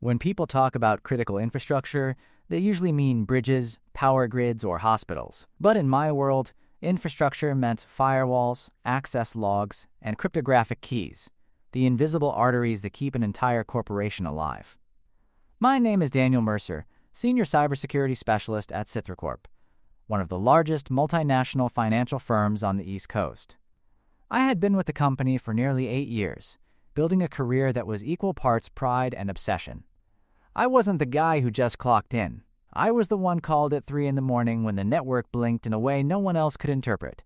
When people talk about critical infrastructure, they usually mean bridges, power grids, or hospitals. But in my world, infrastructure meant firewalls, access logs, and cryptographic keys, the invisible arteries that keep an entire corporation alive. My name is Daniel Mercer, Senior Cybersecurity Specialist at CitraCorp, one of the largest multinational financial firms on the East Coast. I had been with the company for nearly 8 years, building a career that was equal parts pride and obsession. I wasn't the guy who just clocked in. I was the one called at 3 in the morning when the network blinked in a way no one else could interpret.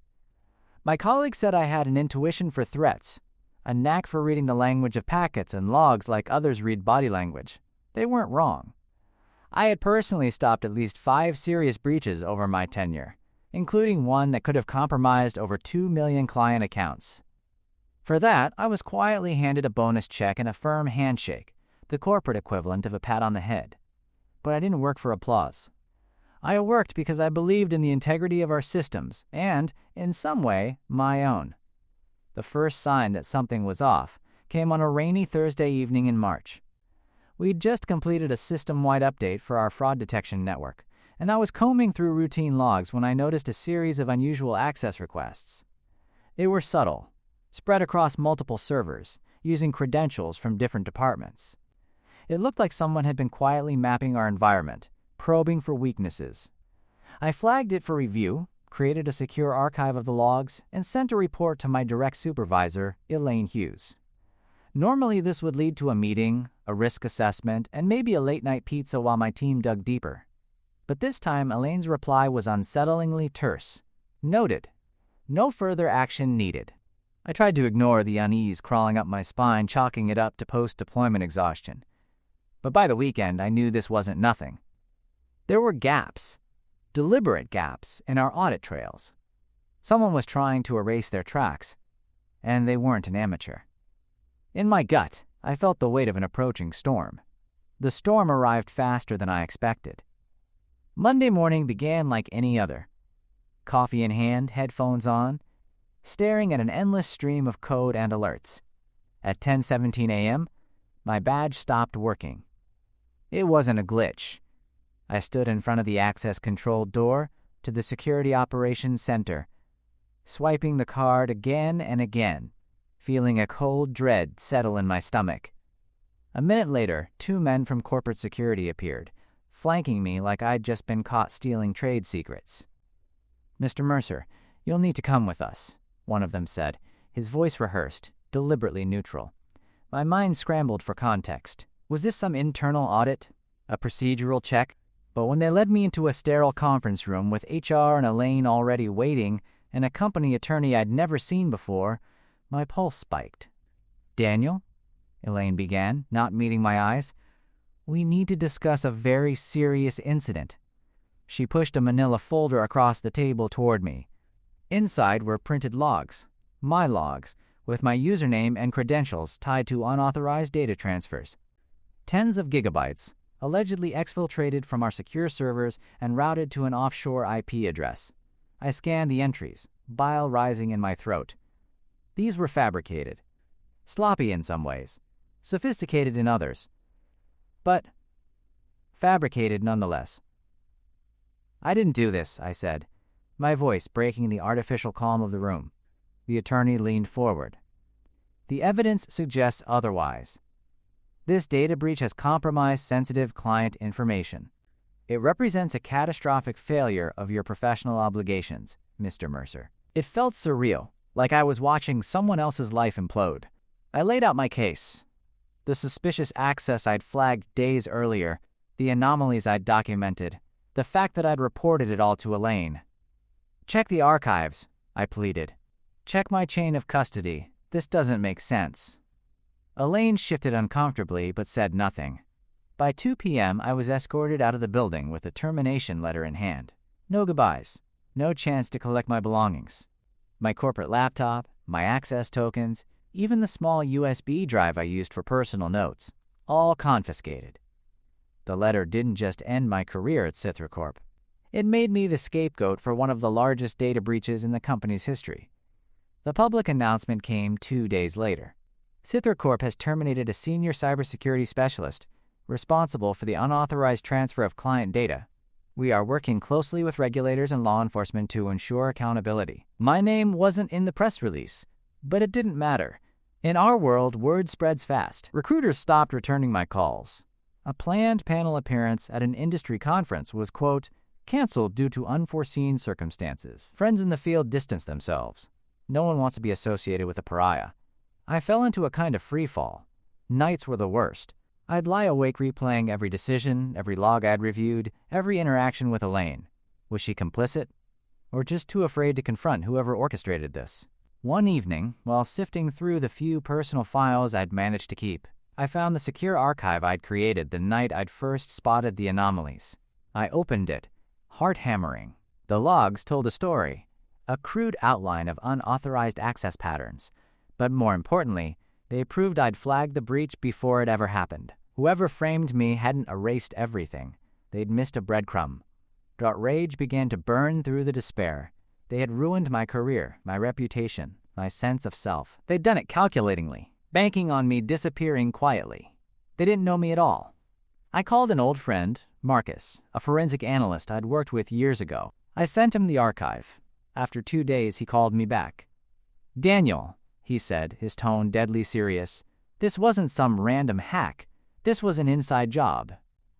My colleagues said I had an intuition for threats, a knack for reading the language of packets and logs like others read body language. They weren't wrong. I had personally stopped at least 5 serious breaches over my tenure, including one that could have compromised over 2 million client accounts. For that, I was quietly handed a bonus check and a firm handshake, the corporate equivalent of a pat on the head. But I didn't work for applause. I worked because I believed in the integrity of our systems and, in some way, my own. The first sign that something was off came on a rainy Thursday evening in March. We'd just completed a system-wide update for our fraud detection network, and I was combing through routine logs when I noticed a series of unusual access requests. They were subtle, spread across multiple servers, using credentials from different departments. It looked like someone had been quietly mapping our environment, probing for weaknesses. I flagged it for review, created a secure archive of the logs, and sent a report to my direct supervisor, Elaine Hughes. Normally, this would lead to a meeting, a risk assessment, and maybe a late-night pizza while my team dug deeper. But this time, Elaine's reply was unsettlingly terse. Noted. No further action needed. I tried to ignore the unease crawling up my spine, chalking it up to post-deployment exhaustion. But by the weekend, I knew this wasn't nothing. There were gaps, deliberate gaps, in our audit trails. Someone was trying to erase their tracks, and they weren't an amateur. In my gut, I felt the weight of an approaching storm. The storm arrived faster than I expected. Monday morning began like any other. Coffee in hand, headphones on, staring at an endless stream of code and alerts. At 10:17 a.m., my badge stopped working. It wasn't a glitch. I stood in front of the access control door to the Security Operations Center, swiping the card again and again, feeling a cold dread settle in my stomach. A minute later, 2 men from corporate security appeared, flanking me like I'd just been caught stealing trade secrets. "Mr. Mercer, you'll need to come with us," one of them said, his voice rehearsed, deliberately neutral. My mind scrambled for context. Was this some internal audit? A procedural check? But when they led me into a sterile conference room with HR and Elaine already waiting and a company attorney I'd never seen before, my pulse spiked. "Daniel," Elaine began, not meeting my eyes, "we need to discuss a very serious incident." She pushed a manila folder across the table toward me. Inside were printed logs, my logs, with my username and credentials tied to unauthorized data transfers. Tens of gigabytes, allegedly exfiltrated from our secure servers and routed to an offshore IP address. I scanned the entries, bile rising in my throat. These were fabricated. Sloppy in some ways, sophisticated in others, but fabricated nonetheless. "I didn't do this," I said, my voice breaking the artificial calm of the room. The attorney leaned forward. "The evidence suggests otherwise. This data breach has compromised sensitive client information. It represents a catastrophic failure of your professional obligations, Mr. Mercer." It felt surreal, like I was watching someone else's life implode. I laid out my case. The suspicious access I'd flagged days earlier, the anomalies I'd documented, the fact that I'd reported it all to Elaine. "Check the archives," I pleaded. "Check my chain of custody. This doesn't make sense." Elaine shifted uncomfortably but said nothing. By 2 p.m., I was escorted out of the building with a termination letter in hand. No goodbyes. No chance to collect my belongings. My corporate laptop, my access tokens, even the small USB drive I used for personal notes, all confiscated. The letter didn't just end my career at CitraCorp. It made me the scapegoat for one of the largest data breaches in the company's history. The public announcement came 2 days later. CitraCorp has terminated a senior cybersecurity specialist, responsible for the unauthorized transfer of client data. We are working closely with regulators and law enforcement to ensure accountability. My name wasn't in the press release, but it didn't matter. In our world, word spreads fast. Recruiters stopped returning my calls. A planned panel appearance at an industry conference was, quote, canceled due to unforeseen circumstances. Friends in the field distanced themselves. No one wants to be associated with a pariah. I fell into a kind of free fall. Nights were the worst. I'd lie awake replaying every decision, every log I'd reviewed, every interaction with Elaine. Was she complicit? Or just too afraid to confront whoever orchestrated this? One evening, while sifting through the few personal files I'd managed to keep, I found the secure archive I'd created the night I'd first spotted the anomalies. I opened it, heart-hammering. The logs told a story, a crude outline of unauthorized access patterns. But more importantly, they proved I'd flagged the breach before it ever happened. Whoever framed me hadn't erased everything. They'd missed a breadcrumb. Rage began to burn through the despair. They had ruined my career, my reputation, my sense of self. They'd done it calculatingly, banking on me disappearing quietly. They didn't know me at all. I called an old friend, Marcus, a forensic analyst I'd worked with years ago. I sent him the archive. After 2 days, he called me back. "Daniel," he said, his tone deadly serious, "this wasn't some random hack. This was an inside job.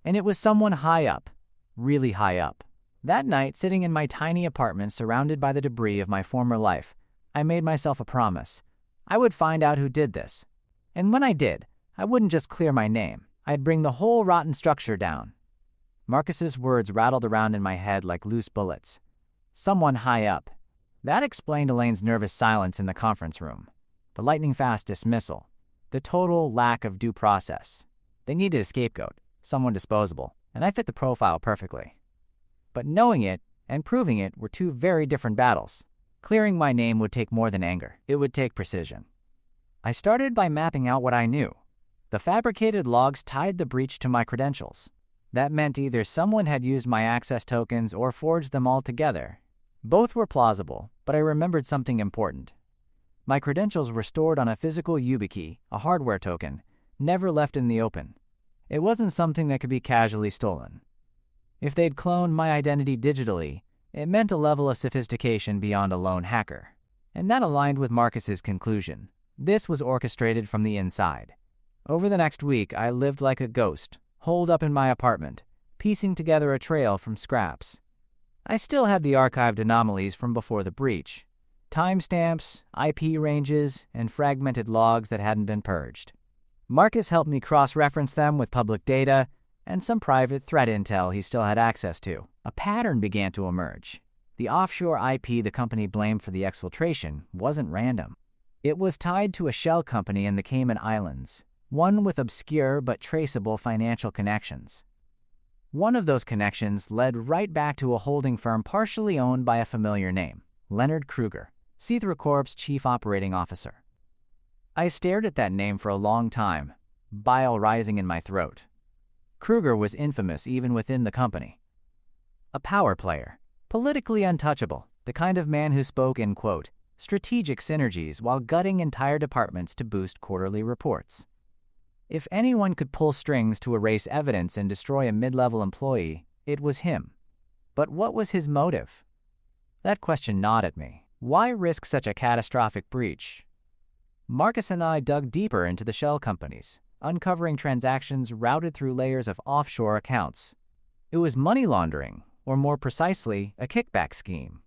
And it was someone high up, really high up." That night, sitting in my tiny apartment surrounded by the debris of my former life, I made myself a promise. I would find out who did this. And when I did, I wouldn't just clear my name. I'd bring the whole rotten structure down. Marcus's words rattled around in my head like loose bullets. Someone high up. That explained Elaine's nervous silence in the conference room. The lightning-fast dismissal. The total lack of due process. They needed a scapegoat, someone disposable, and I fit the profile perfectly. But knowing it and proving it were two very different battles. Clearing my name would take more than anger. It would take precision. I started by mapping out what I knew. The fabricated logs tied the breach to my credentials. That meant either someone had used my access tokens or forged them all together. Both were plausible, but I remembered something important. My credentials were stored on a physical YubiKey, a hardware token, never left in the open. It wasn't something that could be casually stolen. If they'd cloned my identity digitally, it meant a level of sophistication beyond a lone hacker. And that aligned with Marcus's conclusion. This was orchestrated from the inside. Over the next week, I lived like a ghost, holed up in my apartment, piecing together a trail from scraps. I still had the archived anomalies from before the breach. Timestamps, IP ranges, and fragmented logs that hadn't been purged. Marcus helped me cross-reference them with public data and some private threat intel he still had access to. A pattern began to emerge. The offshore IP the company blamed for the exfiltration wasn't random. It was tied to a shell company in the Cayman Islands, one with obscure but traceable financial connections. One of those connections led right back to a holding firm partially owned by a familiar name, Leonard Kruger, Cethra Corp's chief operating officer. I stared at that name for a long time, bile rising in my throat. Kruger was infamous even within the company. A power player, politically untouchable, the kind of man who spoke in, quote, strategic synergies while gutting entire departments to boost quarterly reports. If anyone could pull strings to erase evidence and destroy a mid-level employee, it was him. But what was his motive? That question gnawed at me. Why risk such a catastrophic breach? Marcus and I dug deeper into the shell companies, uncovering transactions routed through layers of offshore accounts. It was money laundering, or more precisely, a kickback scheme.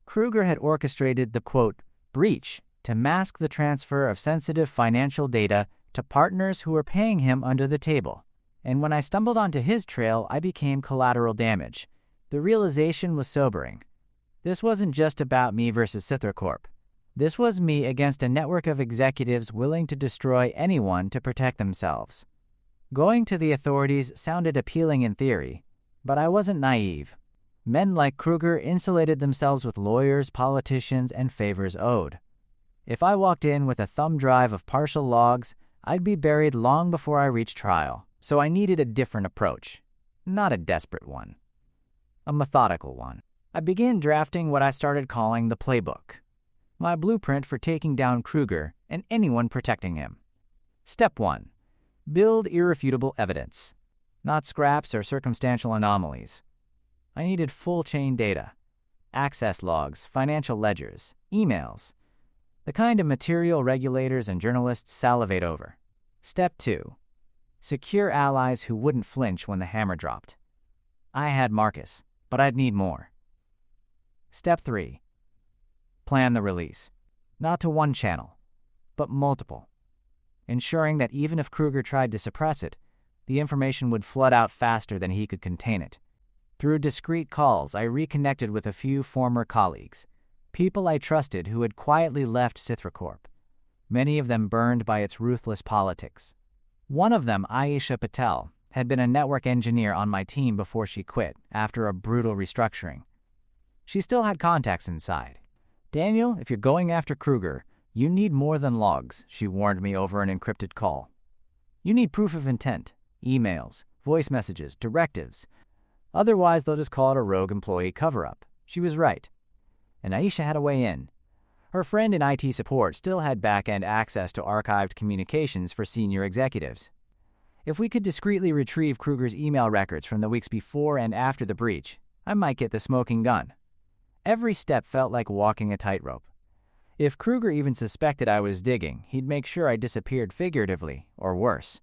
Kruger had orchestrated the, quote, breach to mask the transfer of sensitive financial data to partners who were paying him under the table. And when I stumbled onto his trail, I became collateral damage. The realization was sobering. This wasn't just about me versus Cethra Corp. This was me against a network of executives willing to destroy anyone to protect themselves. Going to the authorities sounded appealing in theory, but I wasn't naive. Men like Kruger insulated themselves with lawyers, politicians, and favors owed. If I walked in with a thumb drive of partial logs, I'd be buried long before I reached trial. So I needed a different approach. Not a desperate one. A methodical one. I began drafting what I started calling the playbook. My blueprint for taking down Kruger and anyone protecting him. Step 1. Build irrefutable evidence. not scraps or circumstantial anomalies. I needed full chain data, access logs, financial ledgers, emails, the kind of material regulators and journalists salivate over. Step 2. Secure allies who wouldn't flinch when the hammer dropped. I had Marcus, but I'd need more. Step 3. Plan the release. Not to one channel, but multiple, ensuring that even if Kruger tried to suppress it, the information would flood out faster than he could contain it. Through discreet calls, I reconnected with a few former colleagues, people I trusted who had quietly left CithraCorp, many of them burned by its ruthless politics. One of them, Aisha Patel, had been a network engineer on my team before she quit after a brutal restructuring. She still had contacts inside. "Daniel, if you're going after Kruger, you need more than logs," she warned me over an encrypted call. "You need proof of intent, emails, voice messages, directives. Otherwise, they'll just call it a rogue employee cover-up." She was right. And Aisha had a way in. Her friend in IT support still had back-end access to archived communications for senior executives. If we could discreetly retrieve Kruger's email records from the weeks before and after the breach, I might get the smoking gun. Every step felt like walking a tightrope. If Kruger even suspected I was digging, he'd make sure I disappeared figuratively, or worse.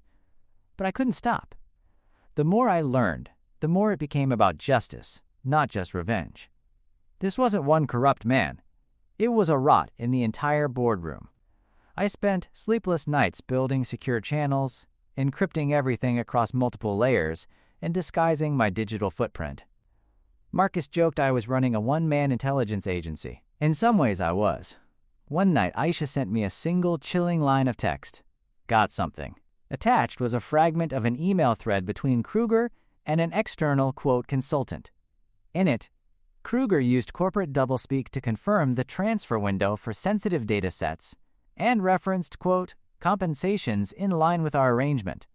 But I couldn't stop. The more I learned, the more it became about justice, not just revenge. This wasn't one corrupt man. It was a rot in the entire boardroom. I spent sleepless nights building secure channels, encrypting everything across multiple layers, and disguising my digital footprint. Marcus joked I was running a one-man intelligence agency. In some ways I was. One night, Aisha sent me a single chilling line of text. "Got something." Attached was a fragment of an email thread between Kruger and an external, quote, consultant. In it, Kruger used corporate doublespeak to confirm the transfer window for sensitive data sets and referenced, quote, compensations in line with our arrangement.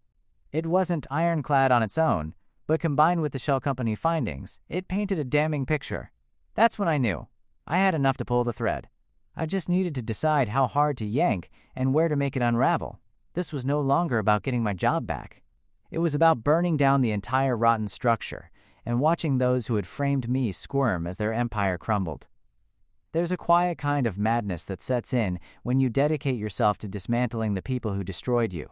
It wasn't ironclad on its own, but combined with the shell company findings, it painted a damning picture. That's when I knew. I had enough to pull the thread. I just needed to decide how hard to yank and where to make it unravel. This was no longer about getting my job back. It was about burning down the entire rotten structure and watching those who had framed me squirm as their empire crumbled. There's a quiet kind of madness that sets in when you dedicate yourself to dismantling the people who destroyed you.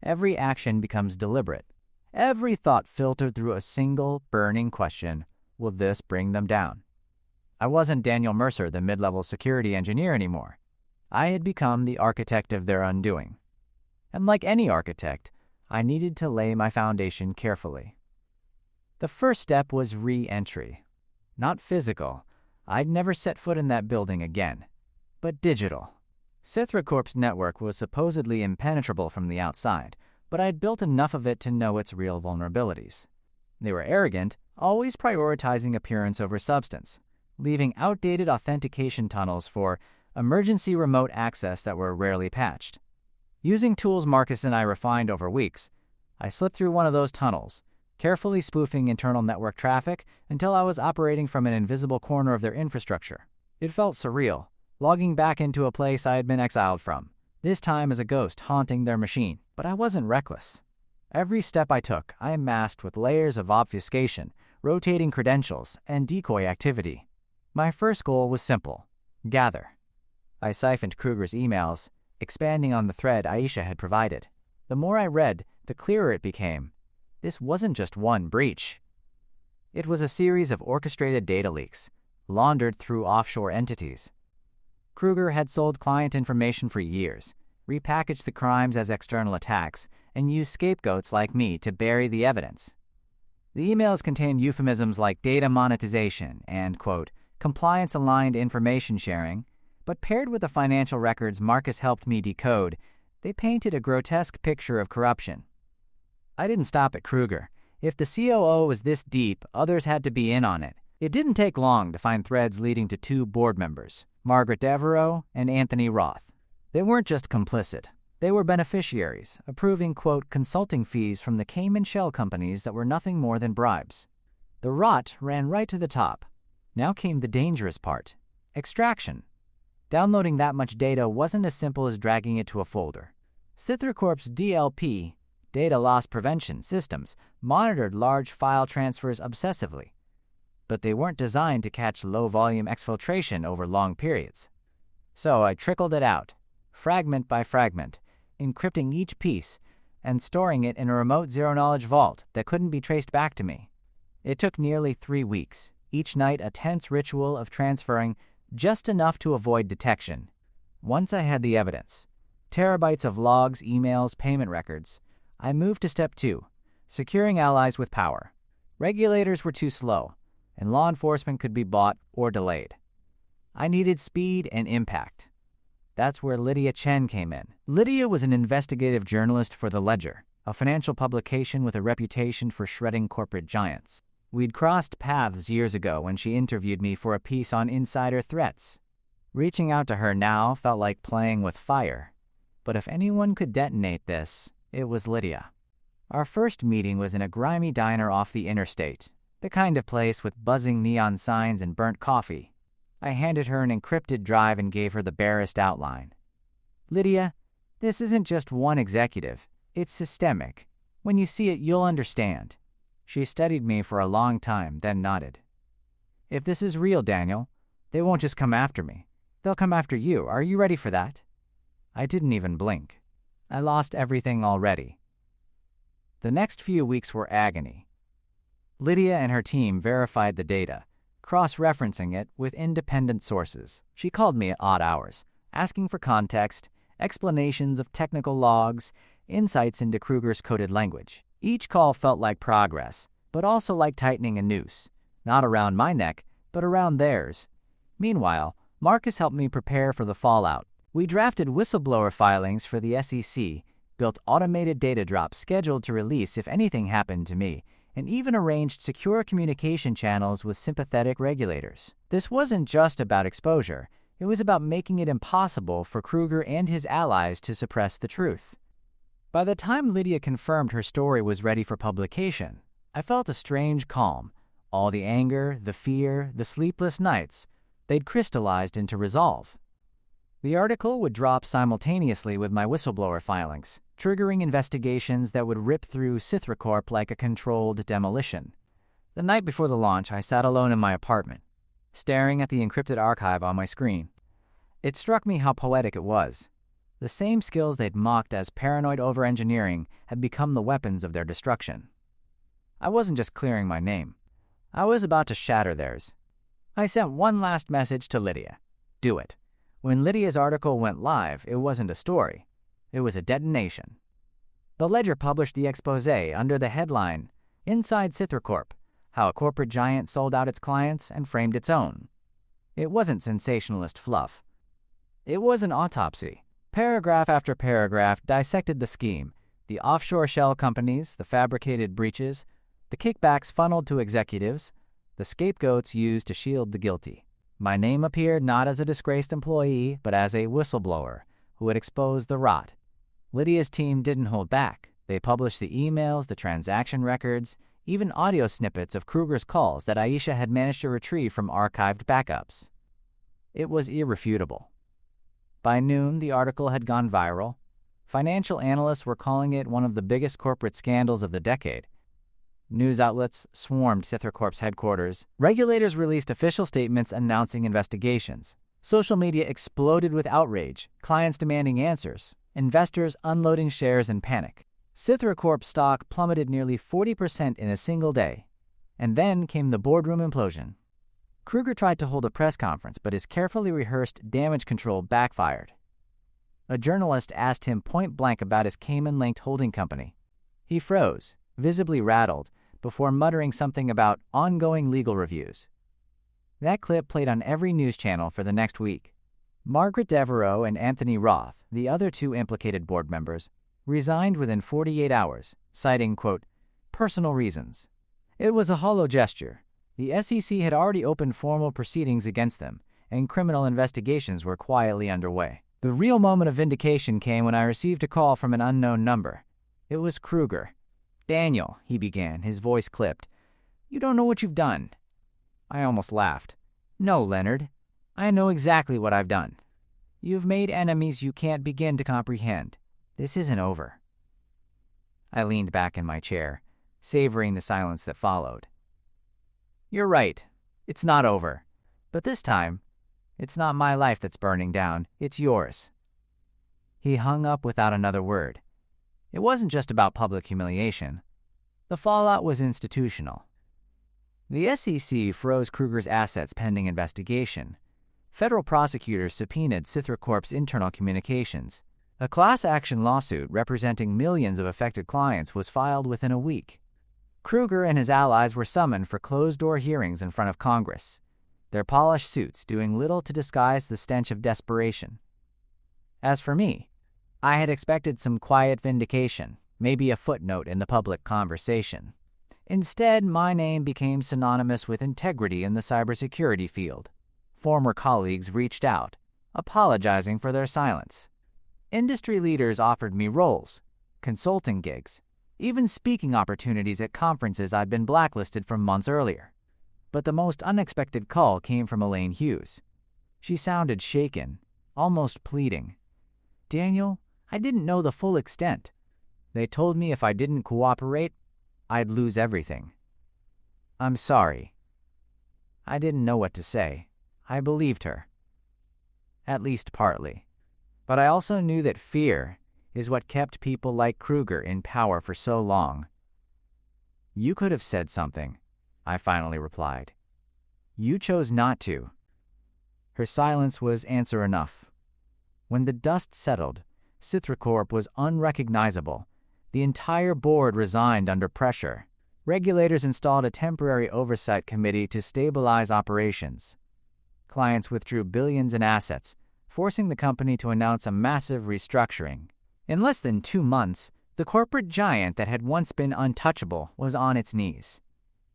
Every action becomes deliberate. Every thought filtered through a single, burning question: will this bring them down? I wasn't Daniel Mercer, the mid-level security engineer, anymore. I had become the architect of their undoing. And like any architect, I needed to lay my foundation carefully. The first step was re-entry. Not physical. I'd never set foot in that building again. But digital. CithraCorp's network was supposedly impenetrable from the outside, but I'd built enough of it to know its real vulnerabilities. They were arrogant, always prioritizing appearance over substance, leaving outdated authentication tunnels for emergency remote access that were rarely patched. Using tools Marcus and I refined over weeks, I slipped through one of those tunnels, carefully spoofing internal network traffic until I was operating from an invisible corner of their infrastructure. It felt surreal, logging back into a place I had been exiled from, this time as a ghost haunting their machine. But I wasn't reckless. Every step I took, I masked with layers of obfuscation, rotating credentials, and decoy activity. My first goal was simple: gather. I siphoned Kruger's emails, expanding on the thread Aisha had provided. The more I read, the clearer it became. This wasn't just one breach. It was a series of orchestrated data leaks, laundered through offshore entities. Kruger had sold client information for years, repackaged the crimes as external attacks, and used scapegoats like me to bury the evidence. The emails contained euphemisms like data monetization and, quote, compliance-aligned information sharing, but paired with the financial records Marcus helped me decode, they painted a grotesque picture of corruption. I didn't stop at Kruger. If the COO was this deep, others had to be in on it. It didn't take long to find threads leading to two board members, Margaret Devereaux and Anthony Roth. They weren't just complicit. They were beneficiaries, approving, quote, consulting fees from the Cayman shell companies that were nothing more than bribes. The rot ran right to the top. Now came the dangerous part: extraction. Downloading that much data wasn't as simple as dragging it to a folder. CithraCorp's DLP, data loss prevention systems monitored large file transfers obsessively, but they weren't designed to catch low-volume exfiltration over long periods. So I trickled it out, fragment by fragment, encrypting each piece and storing it in a remote zero-knowledge vault that couldn't be traced back to me. It took nearly 3 weeks, each night a tense ritual of transferring just enough to avoid detection. Once I had the evidence, terabytes of logs, emails, payment records, I moved to step 2, securing allies with power. Regulators were too slow, and law enforcement could be bought or delayed. I needed speed and impact. That's where Lydia Chen came in. Lydia was an investigative journalist for The Ledger, a financial publication with a reputation for shredding corporate giants. We'd crossed paths years ago when she interviewed me for a piece on insider threats. Reaching out to her now felt like playing with fire. But if anyone could detonate this, it was Lydia. Our first meeting was in a grimy diner off the interstate, the kind of place with buzzing neon signs and burnt coffee. I handed her an encrypted drive and gave her the barest outline. Lydia, this isn't just one executive. It's systemic. When you see it, you'll understand. She studied me for a long time, then nodded. If this is real, Daniel, they won't just come after me. They'll come after you. Are you ready for that? I didn't even blink. I lost everything already. The next few weeks were agony. Lydia and her team verified the data, cross-referencing it with independent sources. She called me at odd hours, asking for context, explanations of technical logs, insights into Kruger's coded language. Each call felt like progress, but also like tightening a noose, not around my neck, but around theirs. Meanwhile, Marcus helped me prepare for the fallout. We drafted whistleblower filings for the SEC, built automated data drops scheduled to release if anything happened to me, and even arranged secure communication channels with sympathetic regulators. This wasn't just about exposure. It was about making it impossible for Kruger and his allies to suppress the truth. By the time Lydia confirmed her story was ready for publication, I felt a strange calm. All the anger, the fear, the sleepless nights, they'd crystallized into resolve. The article would drop simultaneously with my whistleblower filings, triggering investigations that would rip through Citricorp like a controlled demolition. The night before the launch, I sat alone in my apartment, staring at the encrypted archive on my screen. It struck me how poetic it was. The same skills they'd mocked as paranoid over-engineering had become the weapons of their destruction. I wasn't just clearing my name. I was about to shatter theirs. I sent one last message to Lydia. Do it. When Lydia's article went live, it wasn't a story. It was a detonation. The Ledger published the exposé under the headline, Inside Citricorp, How a Corporate Giant Sold Out Its Clients and Framed Its Own. It wasn't sensationalist fluff. It was an autopsy. Paragraph after paragraph dissected the scheme, the offshore shell companies, the fabricated breaches, the kickbacks funneled to executives, the scapegoats used to shield the guilty. My name appeared not as a disgraced employee, but as a whistleblower who had exposed the rot. Lydia's team didn't hold back. They published the emails, the transaction records, even audio snippets of Kruger's calls that Aisha had managed to retrieve from archived backups. It was irrefutable. By noon, the article had gone viral. Financial analysts were calling it one of the biggest corporate scandals of the decade. News outlets swarmed Citricorp's headquarters. Regulators released official statements announcing investigations. Social media exploded with outrage, clients demanding answers, investors unloading shares in panic. Citricorp stock plummeted nearly 40% in a single day. And then came the boardroom implosion. Kruger tried to hold a press conference, but his carefully rehearsed damage control backfired. A journalist asked him point-blank about his Cayman-linked holding company. He froze, visibly rattled, before muttering something about ongoing legal reviews. That clip played on every news channel for the next week. Margaret Devereaux and Anthony Roth, the other two implicated board members, resigned within 48 hours, citing, quote, personal reasons. It was a hollow gesture. The SEC had already opened formal proceedings against them, and criminal investigations were quietly underway. The real moment of vindication came when I received a call from an unknown number. It was Kruger. Daniel, he began, his voice clipped. You don't know what you've done. I almost laughed. No, Leonard. I know exactly what I've done. You've made enemies you can't begin to comprehend. This isn't over. I leaned back in my chair, savoring the silence that followed. "You're right. It's not over. But this time, it's not my life that's burning down, it's yours." He hung up without another word. It wasn't just about public humiliation. The fallout was institutional. The SEC froze Kruger's assets pending investigation. Federal prosecutors subpoenaed Cithra Corp's internal communications. A class action lawsuit representing millions of affected clients was filed within a week. Kruger and his allies were summoned for closed-door hearings in front of Congress, their polished suits doing little to disguise the stench of desperation. As for me, I had expected some quiet vindication, maybe a footnote in the public conversation. Instead, my name became synonymous with integrity in the cybersecurity field. Former colleagues reached out, apologizing for their silence. Industry leaders offered me roles, consulting gigs, even speaking opportunities at conferences I'd been blacklisted from months earlier. But the most unexpected call came from Elaine Hughes. She sounded shaken, almost pleading. "Daniel, I didn't know the full extent. They told me if I didn't cooperate, I'd lose everything." "I'm sorry." I didn't know what to say. I believed her. At least partly. But I also knew that fear is what kept people like Kruger in power for so long. "You could have said something," I finally replied. "You chose not to." Her silence was answer enough. When the dust settled, Cithra Corp was unrecognizable. The entire board resigned under pressure. Regulators installed a temporary oversight committee to stabilize operations. Clients withdrew billions in assets, forcing the company to announce a massive restructuring. In less than 2 months, the corporate giant that had once been untouchable was on its knees.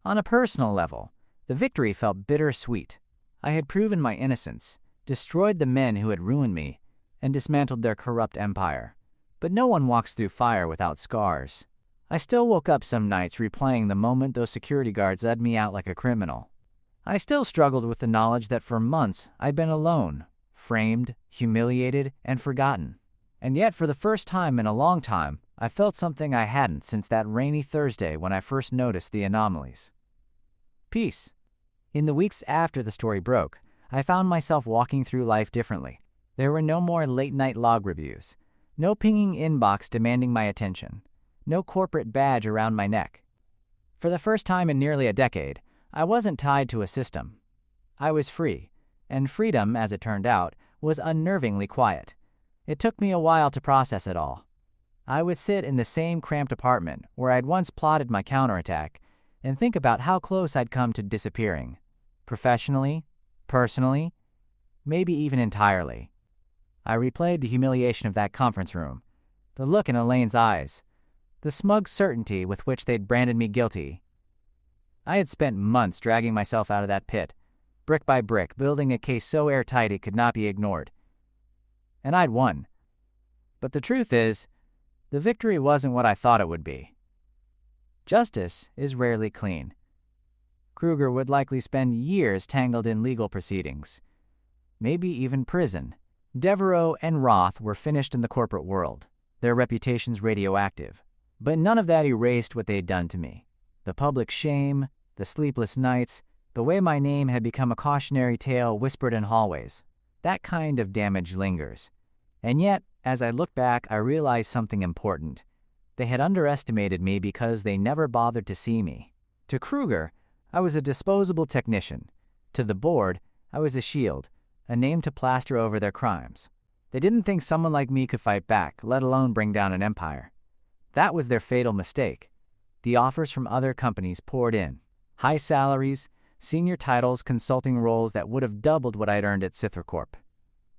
On a personal level, the victory felt bittersweet. I had proven my innocence, destroyed the men who had ruined me, and dismantled their corrupt empire. But no one walks through fire without scars. I still woke up some nights replaying the moment those security guards led me out like a criminal. I still struggled with the knowledge that for months I'd been alone, framed, humiliated, and forgotten. And yet, for the first time in a long time, I felt something I hadn't since that rainy Thursday when I first noticed the anomalies. Peace. In the weeks after the story broke, I found myself walking through life differently. There were no more late-night log reviews, no pinging inbox demanding my attention, no corporate badge around my neck. For the first time in nearly a decade, I wasn't tied to a system. I was free, and freedom, as it turned out, was unnervingly quiet. It took me a while to process it all. I would sit in the same cramped apartment where I'd once plotted my counterattack and think about how close I'd come to disappearing. Professionally, personally, maybe even entirely. I replayed the humiliation of that conference room, the look in Elaine's eyes, the smug certainty with which they'd branded me guilty. I had spent months dragging myself out of that pit, brick by brick, building a case so airtight it could not be ignored. And I'd won. But the truth is, the victory wasn't what I thought it would be. Justice is rarely clean. Kruger would likely spend years tangled in legal proceedings, maybe even prison. Devereaux and Roth were finished in the corporate world, their reputations radioactive. But none of that erased what they had done to me. The public shame, the sleepless nights, the way my name had become a cautionary tale whispered in hallways. That kind of damage lingers. And yet, as I look back, I realized something important. They had underestimated me because they never bothered to see me. To Kruger, I was a disposable technician. To the board, I was a shield, a name to plaster over their crimes. They didn't think someone like me could fight back, let alone bring down an empire. That was their fatal mistake. The offers from other companies poured in. High salaries, senior titles, consulting roles that would have doubled what I'd earned at Cithra Corp.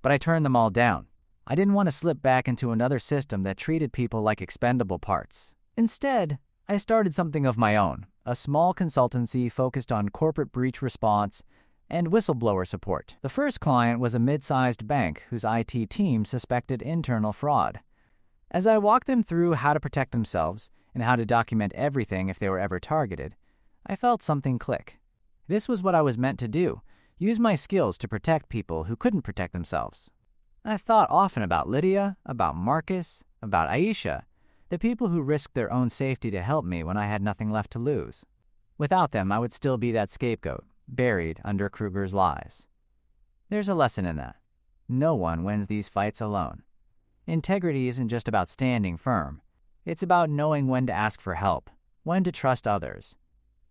But I turned them all down. I didn't want to slip back into another system that treated people like expendable parts. Instead, I started something of my own, a small consultancy focused on corporate breach response and whistleblower support. The first client was a mid-sized bank whose IT team suspected internal fraud. As I walked them through how to protect themselves and how to document everything if they were ever targeted, I felt something click. This was what I was meant to do, use my skills to protect people who couldn't protect themselves. I thought often about Lydia, about Marcus, about Aisha. The people who risked their own safety to help me when I had nothing left to lose. Without them, I would still be that scapegoat, buried under Kruger's lies. There's a lesson in that. No one wins these fights alone. Integrity isn't just about standing firm. It's about knowing when to ask for help, when to trust others,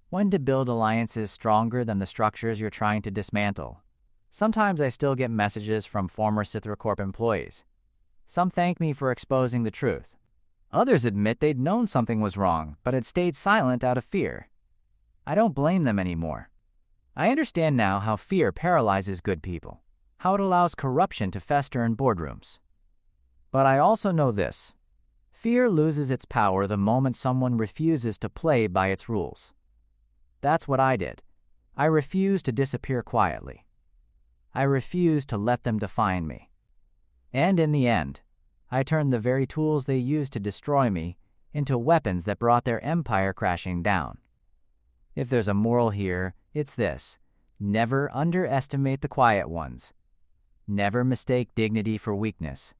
when to build alliances stronger than the structures you're trying to dismantle. Sometimes I still get messages from former Cithra Corp employees. Some thank me for exposing the truth. Others admit they'd known something was wrong, but had stayed silent out of fear. I don't blame them anymore. I understand now how fear paralyzes good people, how it allows corruption to fester in boardrooms. But I also know this. Fear loses its power the moment someone refuses to play by its rules. That's what I did. I refused to disappear quietly. I refused to let them define me. And in the end, I turned the very tools they used to destroy me into weapons that brought their empire crashing down. If there's a moral here, it's this: never underestimate the quiet ones. Never mistake dignity for weakness.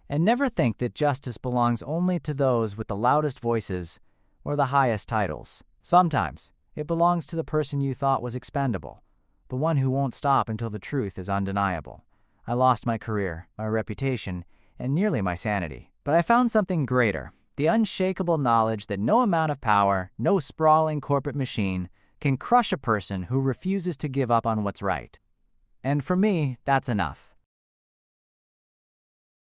And never think that justice belongs only to those with the loudest voices or the highest titles. Sometimes it belongs to the person you thought was expendable, the one who won't stop until the truth is undeniable. I lost my career, my reputation, and nearly my sanity. But I found something greater, the unshakable knowledge that no amount of power, no sprawling corporate machine, can crush a person who refuses to give up on what's right. And for me, that's enough.